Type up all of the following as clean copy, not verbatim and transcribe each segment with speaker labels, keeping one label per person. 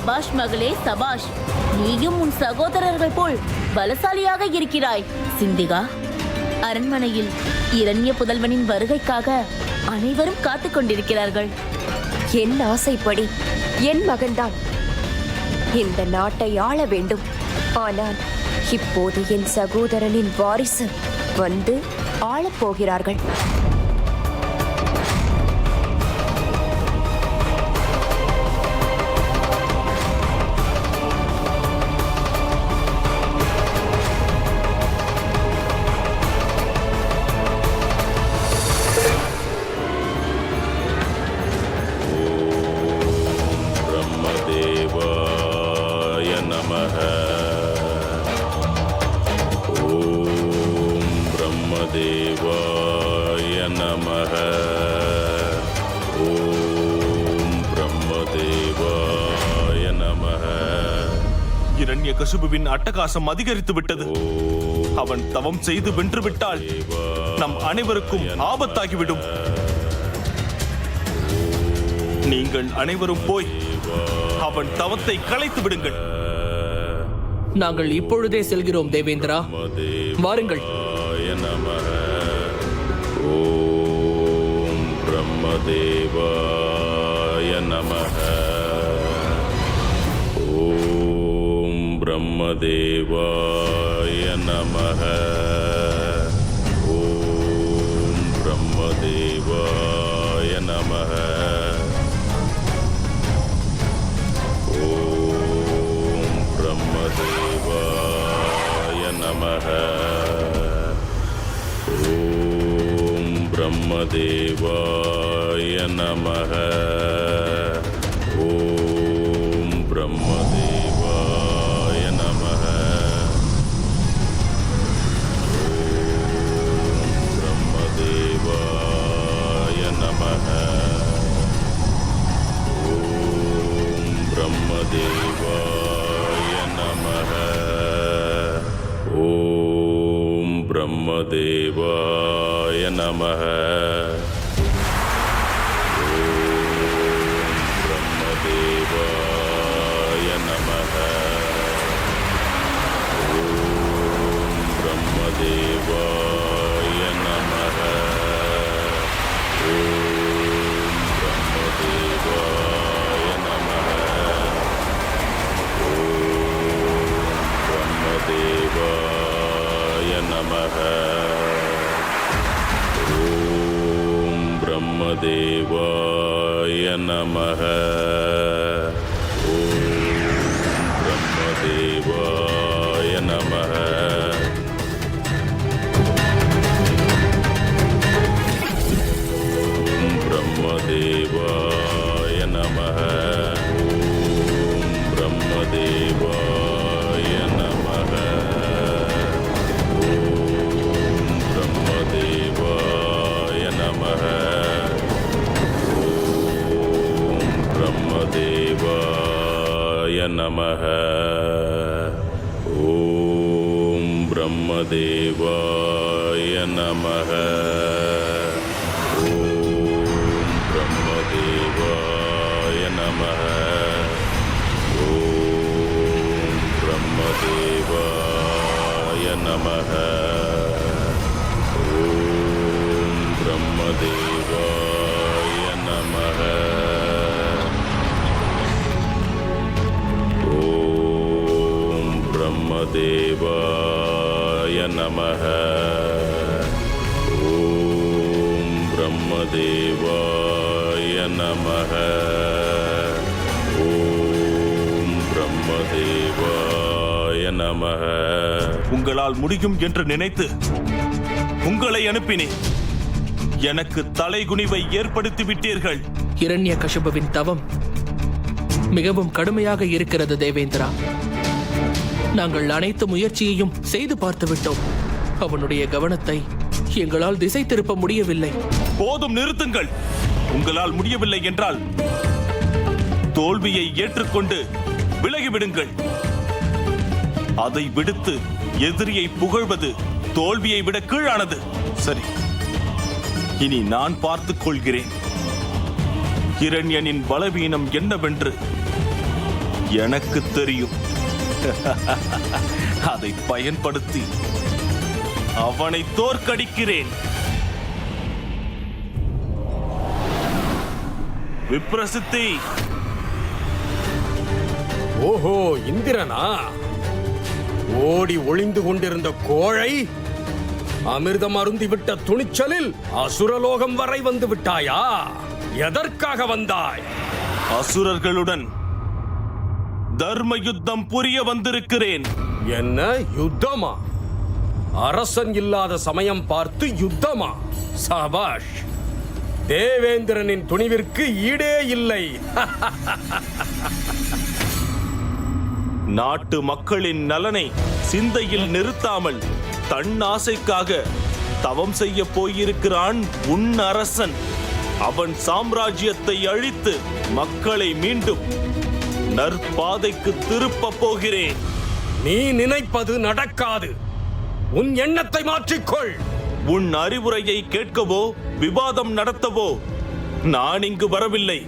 Speaker 1: சபாஷ் மகளே சபாஷ். நீயும் உன் சகோதரர்கள் போல் பலசாலியாக இருக்கிறாய். சிந்திகா, அரண்மனையில் இரண்ய புதல்வனின் வருகைக்காக அனைவரும் காத்துக் கொண்டிருக்கிறார்கள்.
Speaker 2: என் ஆசைப்படி என் மகன்தான் இந்த நாட்டை ஆள வேண்டும். ஆனால் இப்போது என் சகோதரனின் வாரிசு வந்து ஆளப் போகிறார்கள்.
Speaker 3: இரண்யகசிபுவின் அட்டகாசம் அதிகரித்து விட்டது. அவன் தவம் செய்து வென்றுவிட்டால் நம் அனைவருக்கும் ஆபத்தாகிவிடும். நீங்கள் அனைவரும் போய் அவன் தவத்தை கலைத்து விடுங்கள்.
Speaker 4: நாங்கள் இப்பொழுதே செல்கிறோம் தேவேந்திரா. வாருங்கள்.
Speaker 5: ஓம் பிரம்மதேவாய நமஹ. ஓம் பிரம்மதேவாய நமஹ. ஓம் பிரம்மதேவாய நமஹ. ஓம் பிரம்மதேவாய நமஹ. ஓம் பிரம்மதேவாய நமஹ. ஓம் பிரம்மதேவாய நமஹ. ஓம் பிரம்மதேவாய நமஹ. ஓம் பிரம்மதேவாய நமஹ. ஓம் பிரம்மதேவாய நமஹ. ஓம் பிரம்மதேவாய நமஹ. ஓம் பிரம்மதேவாய நமஹ. பிரம்மதேவாய நமஹ. ஓம் பிரம்மதேவாய நமஹ. ஓம் பிரம்மதேவாய நமஹ. ஓம் பிரம்மதேவாய நமஹ. ஓம் பிரம்மதேவாய நமஹ. ஓம் பிரம்மதேவாய நமஹ. ஓம் பிரம்மதேவாய நமஹ. ஓம் பிரம்மதேவாய நமஹ.
Speaker 3: உங்களால் முடியும் என்று நினைத்து உங்களை அனுப்பினேன். எனக்கு தலைகுனிவை ஏற்படுத்தி விட்டீர்கள்.
Speaker 4: இரண்யகசிபுவின் தவம் மிகவும் கடுமையாக இருக்கிறது தேவேந்திரா. நாங்கள் அனைத்து முயற்சியையும் செய்து பார்த்து விட்டோம். அவனுடைய கவனத்தை எங்களால் திசை திருப்ப முடியவில்லை.
Speaker 3: போதும், நிறுத்துங்கள். உங்களால் முடியவில்லை என்றால் தோல்வியை ஏற்றுக்கொண்டு விலகிவிடுங்கள். அதை விடுத்து எதிரியை புகழ்வது தோல்வியை விட கீழானது. சரி, இனி நான் பார்த்துக் கொள்கிறேன் இரண்யனின் பலவீனம் என்னவென்று. எனக்கு தெரியும். அதை பயன்படுத்தி அவனை தோற்கடிக்கிறேன். விப்ரசித்தி.
Speaker 6: ஓஹோ, இந்திரனா? ஓடி ஒளிந்து கொண்டிருந்த கோழை, அமிர்தம் அருந்திவிட்ட துணிச்சலில் அசுரலோகம் வரை வந்து விட்டாயா? எதற்காக வந்தாய்?
Speaker 3: அசுரர்களுடன் தர்ம யுத்தம் புரிய வந்திருக்கிறேன்.
Speaker 6: என்ன யுத்தமா? அரசன் இல்லாத சமயம் பார்த்து யுத்தமா? சபாஷ்! தேவேந்திரனின் துணிவிற்கு ஈடே இல்லை.
Speaker 3: நாட்டு மக்களின் நலனை சிந்தையில் நிறுத்தாமல் தன் ஆசைக்காக தவம் செய்ய போயிருக்கிறான் உன் அரசன். அவன் சாம்ராஜ்யத்தை அழித்து மக்களை மீண்டும் நற்பாதைக்கு திருப்ப போகிறேன்.
Speaker 6: நீ நினைப்பது நடக்காது. உன் எண்ணத்தை மாற்றிக்கொள்.
Speaker 3: உன் அறிவுரையை கேட்கவோ விவாதம் நடத்தவோ நான் இங்கு வரவில்லை.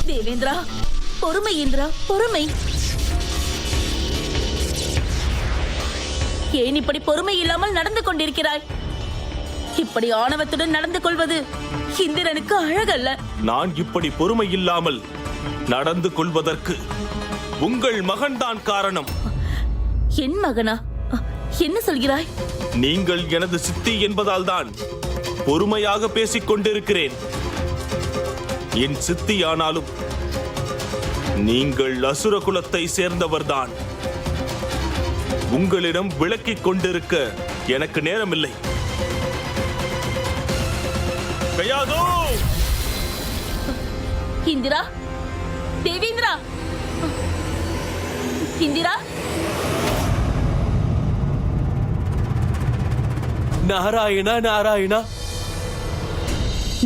Speaker 1: தேவேந்திரா, பொறுமை இந்திரா, பொறுமை. ஏன் இப்படி பொறுமை இல்லாமல் நடந்து கொண்டிருக்கிறாய்? இப்படி ஆணவத்துடன் நடந்து கொள்வது இந்திரனுக்கு அழகல்ல.
Speaker 3: நான் இப்படி பொறுமை இல்லாமல் நடந்து கொள்வதற்கு உங்கள் மகன்தான் காரணம்.
Speaker 1: என் மகனா? என்ன சொல்கிறாய்?
Speaker 3: நீங்கள் எனது சித்தி என்பதால் தான் பொறுமையாக பேசிக் கொண்டிருக்கிறேன். என் சித்தி ஆனாலும் நீங்கள் அசுர குலத்தை சேர்ந்தவர்தான். உங்களிடம் விளக்கிக் கொண்டிருக்க எனக்கு நேரமில்லை. கயாதோ!
Speaker 1: இந்திரா, தேவேந்திரா, இந்திரா.
Speaker 4: நாராயணா, நாராயணா.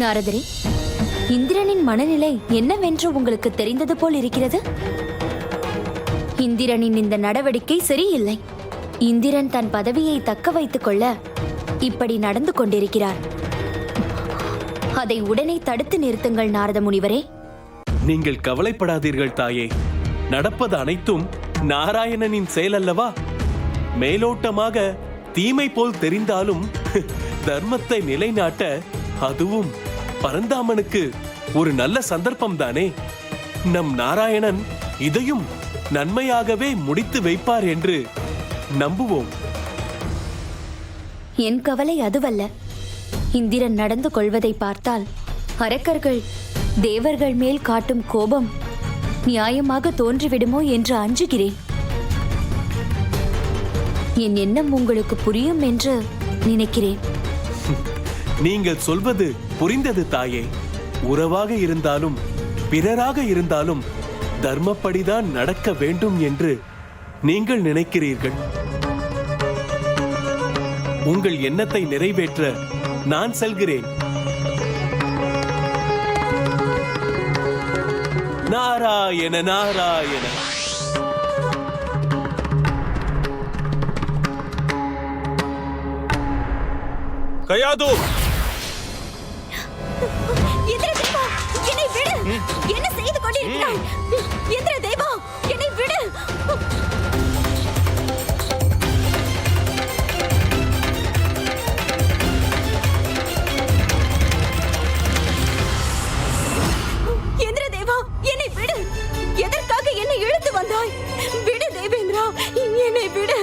Speaker 7: நாரதரே, இந்திரனின் மனநிலை என்னவென்று உங்களுக்கு தெரிந்தது போல் இருக்கிறது. இந்திரனின் இந்த நடவடிக்கை சரியில்லை. இந்திரன் தன் பதவியை தக்க வைத்துக் கொள்ள இப்படி நடந்து கொண்டிருக்கிறார். அதை உடனே தடுத்து நிறுத்துங்கள் நாரத முனிவரே.
Speaker 8: நீங்கள் கவலைப்படாதீர்கள் தாயே. நடப்பது அனைத்தும் நாராயணனின் செயல் அல்லவா? மேலோட்டமாக தீமை போல் தெரிந்தாலும் தர்மத்தை நிலைநாட்ட அதுவும் பரந்தாமனுக்கு ஒரு நல்ல சந்தர்ப்பம் தானே. நம் நாராயணன் இதையும் நன்மையாகவே முடித்து வைப்பார் என்று நம்புவோம்.
Speaker 7: என் கவலை அதுவல்ல. இந்திரன் நடந்து கொள்வதை பார்த்தால் அரக்கர்கள் தேவர்கள் மேல் காட்டும் கோபம் நியாயமாக தோன்றிவிடுமோ என்று அஞ்சுகிறேன். என் எண்ணம் உங்களுக்கு புரியும் என்று நினைக்கிறேன்.
Speaker 8: நீங்கள் சொல்வது புரிந்தது தாயே. உறவாக இருந்தாலும் பிறராக இருந்தாலும் தர்மப்படிதான் நடக்க வேண்டும் என்று நீங்கள் நினைக்கிறீர்கள். உங்கள் எண்ணத்தை நிறைவேற்ற நான் செல்கிறேன். நாராயண நாராயண.
Speaker 3: கயாதோ!
Speaker 7: இந்திரதேவா, என்னை விடு! என்ன செய்து கொண்டிருக்கிறாய்? இந்திரதேவா, என்னை விடு! இந்திரதேவா, என்னை விடு! எதற்காக என்னை இழுத்து வந்தாய்? விடு தேவேந்திரா, என்னை விடு!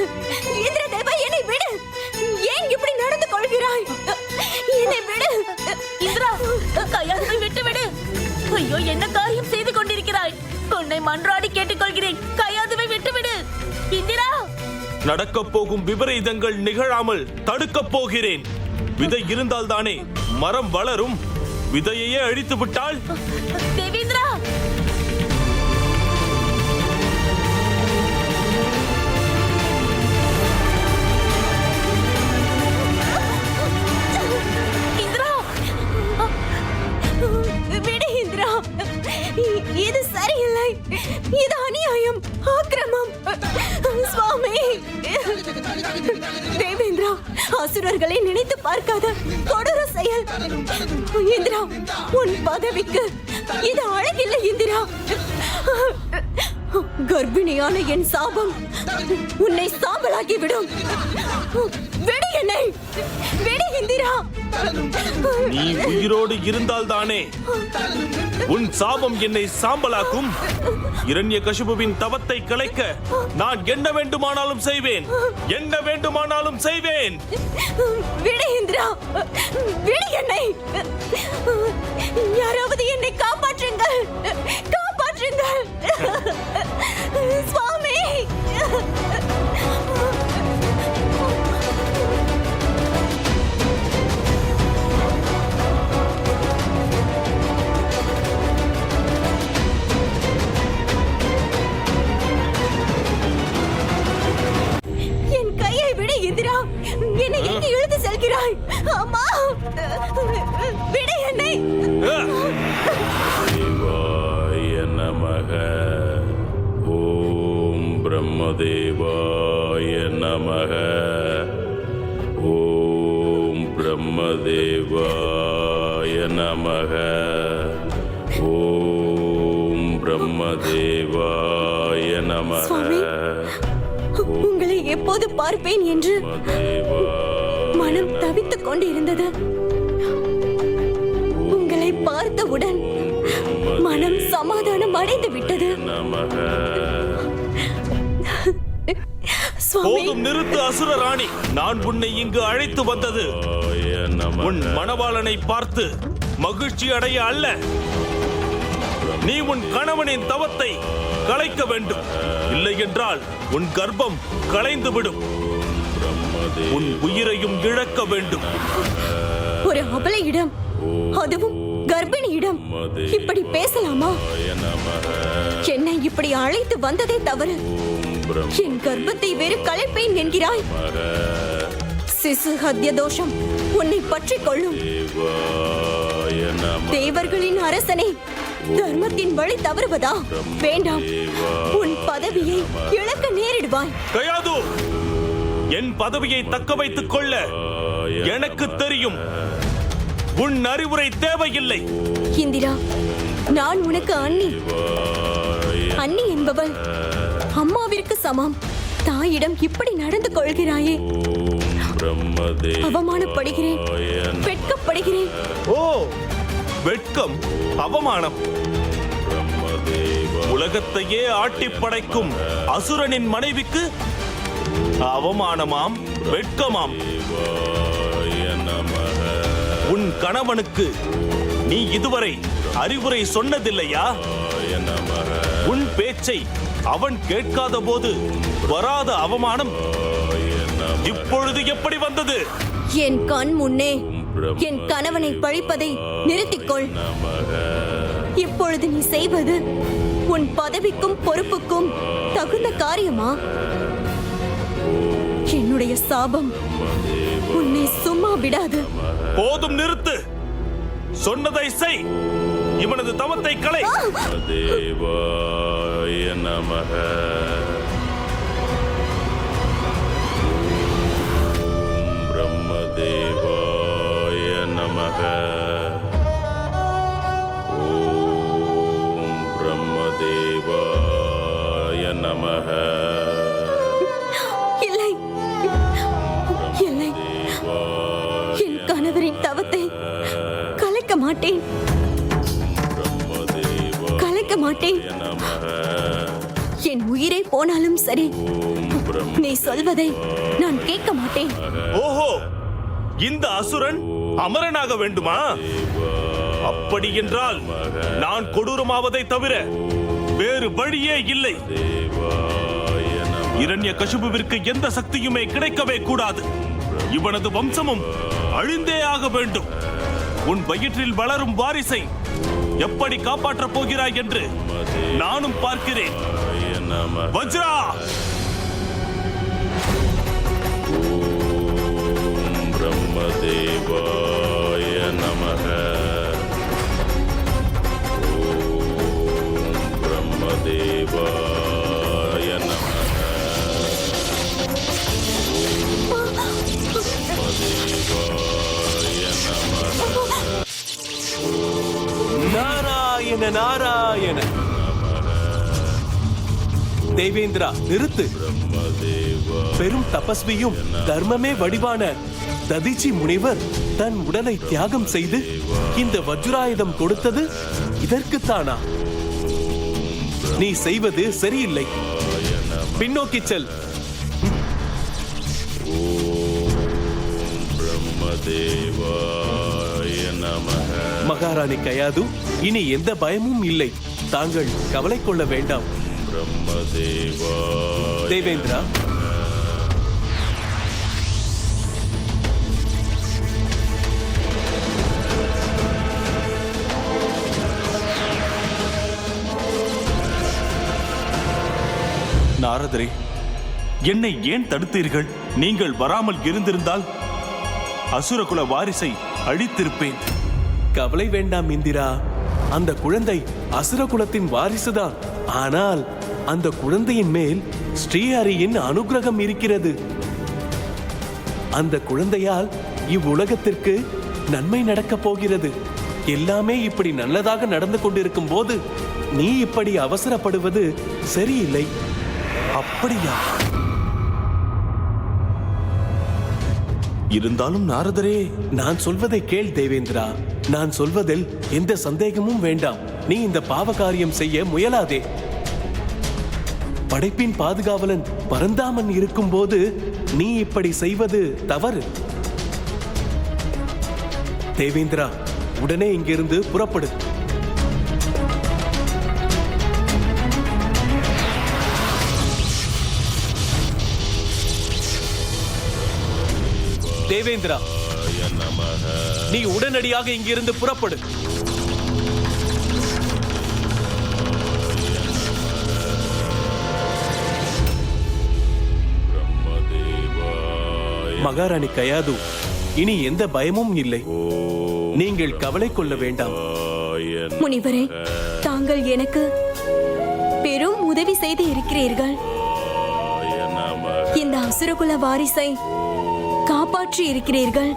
Speaker 7: இந்திரதேவா, என்னை விடு! ஏன் இப்படி நடந்து கொள்கிறாய்? என்னை விடு!
Speaker 1: இந்திரா, கையாதுவை விட்டு விடு. ஐயோ, என்ன காரியம் செய்து கொண்டிருக்கிறாய்? உன்னை மன்றாடி கேட்டுக்கொள்கிறேன், கையாதுவை விட்டு விடு. இந்திரா,
Speaker 3: நடக்கப் போகும் விபரீதங்கள் நிகழாமல் தடுக்கப் போகிறேன். விதை இருந்தால் தானே மரம் வளரும். விதையையே அழித்து விட்டால்
Speaker 1: தேவேந்திரா!
Speaker 7: அசுரர்களை நினைத்து பார்க்காத கொடூர செயல். இந்திரா, உன் பதவிக்கு இது அழகில்லை இந்திரா. கர்ப்பிணியான என் சாபம் உன்னை சாம்பலாக்கி விடும். விடு என்னை, விடு இந்திரா.
Speaker 3: நீ உயிரோடு இருந்தால்தானே உன் சாபம் என்னை சாம்பலாக்கும். இரண்யகசிபுவின் தவத்தை கலைக்க நான் என்ன வேண்டுமானாலும் செய்வேன், என்ன வேண்டுமானாலும் செய்வேன்.
Speaker 7: விடு இந்திரா, விடு என்னை. யாராவது என்னை காப்பாற்றுங்கள், காப்பாற்றுங்கள் சுவாமி. என் கையை விடு இந்திரா. என்னை எங்கே இழுத்து செல்கிறாய்? அம்மா, விடு என்னை.
Speaker 5: தேவாய நமக. ஓம் பிரம்மதேவாய நமக. ஓம் பிரம்மதேவாய நமக. ஓம் பிரம்மதேவாய நமக.
Speaker 7: சுவாமி, உங்களை எப்போது பார்ப்பேன் என்று மனம் தவித்துக் கொண்டிருந்தது. உங்களை பார்த்தவுடன் மனம் சமாதானம் அடைந்து விட்டது. சுவாமி,
Speaker 3: போதும் நிறுத்து அசுர ராணி. நான் உன்னை இங்கு அழைத்து வந்தது உன் மணவாளனை பார்த்து மகிழ்ச்சி அடைய அல்ல. நீ உன் கணவனின் தவத்தை கலைக்க வேண்டும். இல்லை என்றால் உன் கர்ப்பம் கலைந்து விடும், உன் உயிரையும் இழக்க வேண்டும்.
Speaker 7: ஒரு அபலையிடம், அதுவும் கர்ப்பிணியிடம் இப்படி பேசலாமா? என்னை இப்படி அழைத்து வந்ததே தவறு. என் கர்ப்பத்தை வேறு கலைப்பேன் என்கிறாய். சிசு ஹத்ய தோஷம் உன்னை பற்றிக் கொள்ளும். தேவர்களின் அரசனை தர்மத்தின் வழி தவறுவதா? வேண்டாம், உன் பதவியை இழக்க நேரிடுவாய்.
Speaker 3: கயாது, என் பதவியை தக்க வைத்துக் கொள்ள எனக்கு தெரியும். உன் அறிவுரை தேவையில்லை.
Speaker 7: இந்திரா, நான் உனக்கு அண்ணி. அண்ணி என்பவள் அம்மாவிற்கு சமம். தாயிடம் இப்படி நடந்து கொள்கிறாயே. அவமானப்படுகிறேன், வெட்கப்படுகிறேன்.
Speaker 3: ஓ, வெட்கம், அவமானம். உலகத்தையே ஆட்டி படைக்கும் அசுரனின் மனைவிக்கு அவமானமாம், வெட்கமாம். உன் கணவனுக்கு நீ இதுவரை அறிவுரை சொன்னதில்லையா? உன் பேச்சை அவன் கேட்காத போது வராத அவமானம் இப்பொழுது எப்படி வந்தது?
Speaker 7: என் கண் முன்னே என் கணவனை பழிப்பதை நிறுத்திக்கொள். இப்பொழுது நீ செய்வது உன் பதவிக்கும் பொறுப்புக்கும் தகுந்த காரியமா? என்னுடைய சாபம் உன்னை சும்மா விடாது.
Speaker 3: போதும், நிறுத்து. சொன்னதை செய். இவனது தவத்தை கலை.
Speaker 5: தேவாய நமக. பிரம்மதேவாய நமக. ஓம் பிரம்மதேவாய நமக.
Speaker 7: இல்லை, இல்லை, என் கணவரின் தவத்தை கலைக்க மாட்டேன், கலைக்க மாட்டேன். என் உயிரே போனாலும் சரி, நீ சொல்வதை நான் கேட்க மாட்டேன்.
Speaker 3: ஓஹோ, இந்த அசுரன் அமரனாக வேண்டுமா? அப்படி என்றால் நான் கொடூரமாவதை தவிர வேறு வழியே இல்லை. இரண்யகசிபுவிற்கு எந்த சக்தியுமே கிடைக்கவே கூடாது. இவனது வம்சமும் அழிந்தே ஆக வேண்டும். உன் வயிற்றில் வளரும் வாரிசை எப்படி காப்பாற்றப் போகிறாய் என்று நானும் பார்க்கிறேன். வஜ்ரா!
Speaker 5: பிரம்மதேவாய நமக. ஓம் பிரம்மதேவாய நமக.
Speaker 8: நாராயண நாராயண. தேவேந்திரா, நிறுத்து. பெரும் தபஸ்வியும் தர்மமே வடிவான ததிச்சி முனிவர் தன் உடலை தியாகம் செய்து இந்த வஜ்ராயுதம் கொடுத்தது இதற்குத்தானா? நீ செய்வது சரியில்லை. பின்னோக்கி செல். மகாராணி கயாது, இனி எந்த பயமும் இல்லை. தாங்கள் கவலை கொள்ள வேண்டாம். தேவேந்திரா,
Speaker 3: நாரதரே, என்னை ஏன் தடுத்தீர்கள்? நீங்கள் வராமல் இருந்திருந்தால் அசுரகுல வாரிசை அழித்திருப்பேன்.
Speaker 8: கவலை வேண்டாம் இந்திரா. அந்த குழந்தை அசுரகுலத்தின் வாரிசுதான். ஆனால் அந்த குழந்தையின் மேல் ஸ்ரீஹரியின் அனுகிரகம் இருக்கிறது. அந்த குழந்தையால் இவ்வுலகத்திற்கு நன்மை நடக்கப் போகிறது. எல்லாமே இப்படி நல்லதாக நடந்து கொண்டிருக்கும் போது நீ இப்படி அவசரப்படுவது சரியில்லை.
Speaker 3: அப்படியா? இருந்தாலும் நாரதரே,
Speaker 8: நான் சொல்வதை கேள் தேவேந்திரா. நான் சொல்வதில் எந்த சந்தேகமும் வேண்டாம். நீ இந்த பாவ காரியம் செய்ய முயலாதே. படைப்பின் பாதுகாவலன் பரந்தாமன் இருக்கும் போது நீ இப்படி செய்வது தவறு. தேவேந்திரா, உடனே இங்கிருந்து புறப்படு. தேவேந்திரா, நீ உடனடியாக இங்கிருந்து புறப்படு. மகாராணி கயாது, இனி எந்த பயமும் இல்லை. நீங்கள் கவலை கொள்ள வேண்டாம்.
Speaker 7: முனிவரே, தாங்கள் எனக்கு பெரும் உதவி செய்து இருக்கிறீர்கள். இந்த அசுரகுல வாரிசை காப்பாற்றி இருக்கிறீர்கள்.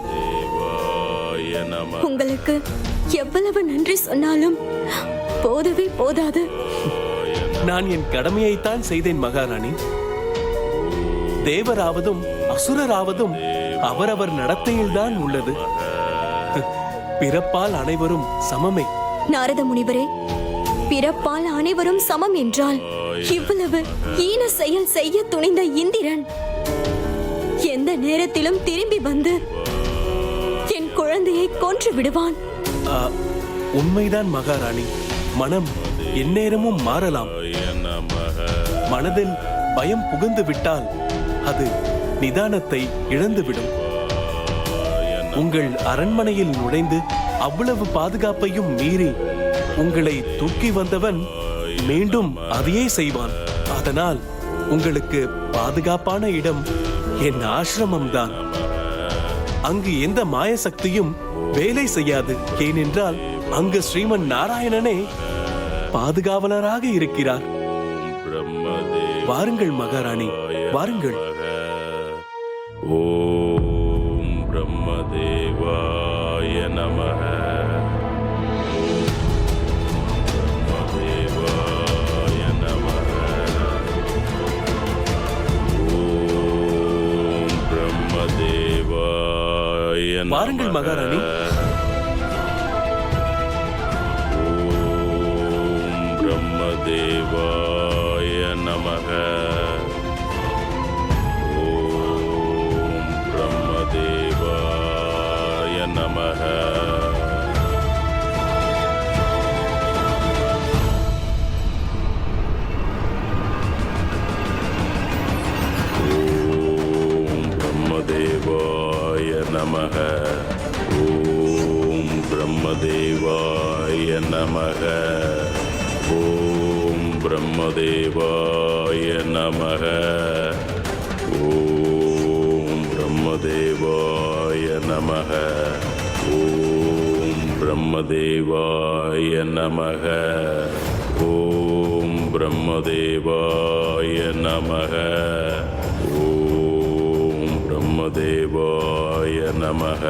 Speaker 7: உங்களுக்கு எவ்வளவு நன்றி சொன்னாலும் போதவே போதாது.
Speaker 8: நான் என் கடமையைத்தான் செய்தேன் மகாராணி. தேவராவதும் அசுரராவதும் அவரவர் நடத்தையில்தான் உள்ளது. பிறப்பால் அனைவரும் சமமே.
Speaker 7: நாரத முனிவரே, பிறப்பால் அனைவரும் சமம் என்றால் இவ்வளவு ஈன செயல் செய்ய துணிந்த இந்திரன் எந்த நேரத்திலும் திரும்பி வந்து என் குழந்தையை கொன்று விடுவான்.
Speaker 8: உண்மைதான் மகாராணி. மனம் எந்நேரமும் மாறலாம். மனதில் பயம் புகுந்து விட்டால் அது நிதானத்தை இழந்துவிடும். உங்கள் அரண்மனையில் நுழைந்து அவ்வளவு பாதுகாப்பையும் மீறி உங்களை தூக்கி வந்தவன் மீண்டும் அதையே செய்வான். அதனால் உங்களுக்கு பாதுகாப்பான இடம் என் ஆசிரமம்தான். அங்கு எந்த மாய சக்தியும் வேலை செய்யாது. ஏனென்றால் அங்கு ஸ்ரீமன் நாராயணனே பாதுகாவலராக இருக்கிறார். வாருங்கள் மகாராணி, வாருங்கள்.
Speaker 5: ஓம் பிரம்மதேவாய நமஹ. பிரம்மதேவாய நமஹ. ஓம் பிரம்மதேவாய நமஹ.
Speaker 8: வாருங்கள் மகாராணி.
Speaker 5: ஓம் பிரம்மதேவாய நமஹ. தேவாய நமஹ. ஓம் பிரம்மதேவாய நமஹ. ஓம் பிரம்மதேவாய நமஹ. ஓம் பிரம்மதேவாய நமஹ. பிரம்மதேவாய நமஹ. ஓம் பிரம்மதேவாய நமஹ. ஓம் பிரம்மதேவாய நமஹ. ஓம் பிரம்மதேவாய பிரம்மதேவாய நமக